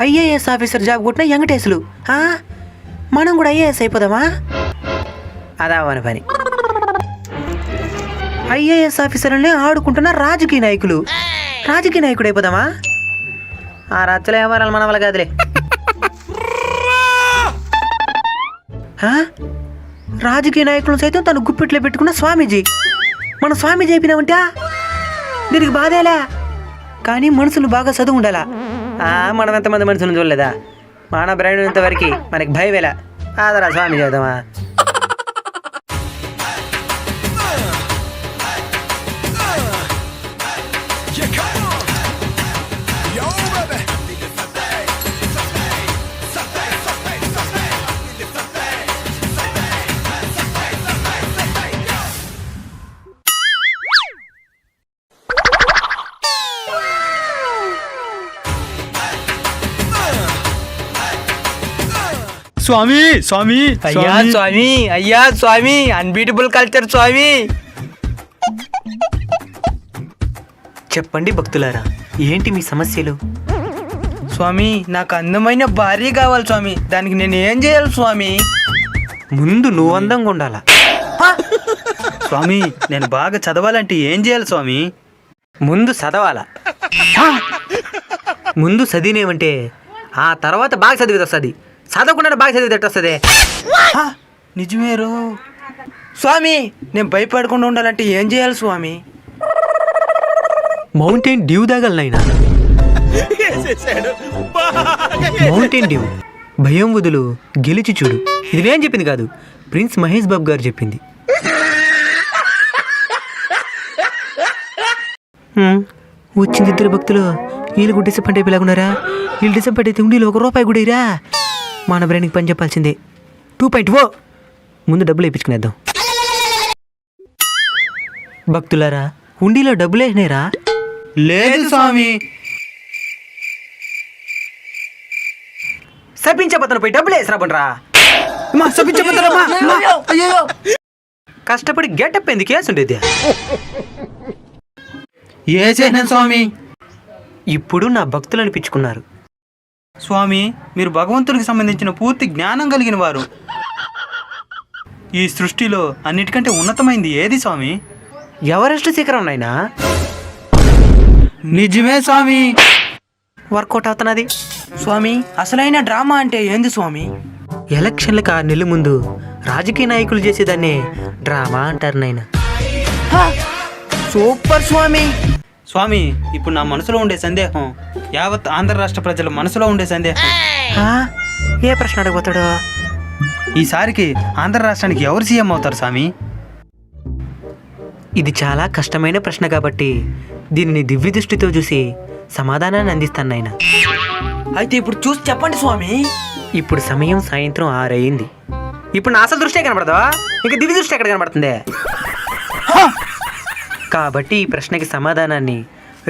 IAS officer job కొట్టిన వెంకటేశులు. మనం కూడా ఐఏఎస్ అయిపోదామా? అదా మన పని. ఐఏఎస్ ఆఫీసర్లనే ఆడుకుంటున్న రాజకీయ నాయకులు. రాజకీయ నాయకుడు అయిపోదామా? ఆ రచ్చల వ్యవహారాలు మన వల్ల కాదులే. రాజకీయ నాయకులను సైతం తను గుప్పిట్లో పెట్టుకున్న స్వామీజీ. మన స్వామీజీ అయిపోయినామంటే దీనికి బాధేలా. కానీ మనుషులు బాగా చదువు ఉండాలా. మనం ఎంతమంది మనుషులను చూడలేదా? మన బ్రెయిన్ ఇంతవరకు మనకి భయమేలా. ఆదరా స్వామీజీ అవుదామా? స్వామి స్వామి అయ్యా స్వామి, అయ్యా స్వామి, అన్బీటబుల్ కల్చర్ స్వామి. చెప్పండి భక్తులారా, ఏంటి మీ సమస్యలు? స్వామి, నాకు అందమైన భార్య కావాలి స్వామి. దానికి నేను ఏం చేయాలి స్వామి? ముందు నువ్వు అందంగా ఉండాలా. స్వామి, నేను బాగా చదవాలంటే ఏం చేయాలి స్వామి? ముందు చదవాలా. ముందు చదివినేమంటే ఆ తర్వాత బాగా చదివేది వస్తుంది. చదవకుండా బాగా చదివేది ఎట్టు వస్తుంది? నిజమేరు స్వామి. నేను భయపడకుండా ఉండాలంటే ఏం చేయాలి స్వామి? మౌంటైన్ డ్యూ తాగలనైనా. మౌంటైన్ డ్యూ, భయం వదులు, గెలిచి చూడు. ఇది నేను చెప్పింది కాదు, ప్రిన్స్ మహేష్ బాబు గారు చెప్పింది. వచ్చింది ఇద్దరు భక్తులు. వీళ్ళు కూడా డిసప్పాయింట్ అయిపోయిలాగున్నారా? వీళ్ళు డిసప్పాయింట్ అయితే ఉండి ₹1 కూడా ఇరా. మన బ్రెయిన్కి పని చెప్పాల్సిందే. 2.0 ముందు డబ్బులు వేయించుకునేద్దాం. భక్తులారా, హుండీలో డబ్బులు వేసినారా? లేదు స్వామి. సపించబోతాను, పోయి డబ్బులు వేసిరా పండ్రా. కష్టపడి గెటప్ ఎందుకు వేసుండేది? ఏ చేసినాను స్వామి? ఇప్పుడు నా భక్తులు అనిపించుకున్నారు. స్వామి, మీరు భగవంతుడికి సంబంధించిన పూర్తి జ్ఞానం కలిగిన వారు. ఈ సృష్టిలో అన్నిటికంటే ఉన్నతమైంది ఏది స్వామి? ఎవరెస్ట్ శిఖరం నాయనా. నిజమే స్వామి. వర్కౌట్ అవుతున్నది స్వామి. అసలైన డ్రామా అంటే ఏంది స్వామి? ఎలక్షన్లకు 6 నెలల ముందు రాజకీయ నాయకులు చేసేదాన్ని డ్రామా అంటారు నాయన. సూపర్ స్వామి. స్వామి, ఇప్పుడు నా మనసులో ఉండే సందేహం, యావత్ ఆంధ్ర రాష్ట్ర ప్రజల మనసులో ఉండే సందేహం. ఏ ప్రశ్న అడగబోతాడు? ఈసారికి ఆంధ్ర రాష్ట్రానికి ఎవరు సీఎం అవుతారు స్వామి? ఇది చాలా కష్టమైన ప్రశ్న కాబట్టి దీనిని దివ్య దృష్టితో చూసి సమాధానాన్ని అందిస్తాను నాయన. అయితే ఇప్పుడు చూసి చెప్పండి స్వామి. ఇప్పుడు సమయం సాయంత్రం 6 అయింది. ఇప్పుడు నా అసలు దృష్టి కనబడదా? ఇక దివ్య దృష్టి ఎక్కడ కనబడుతుంది? కాబట్టి ఈ ప్రశ్నకి సమాధానాన్ని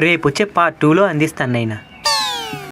రేపు వచ్చే పార్ట్ 2లో అందిస్తాను నాయన.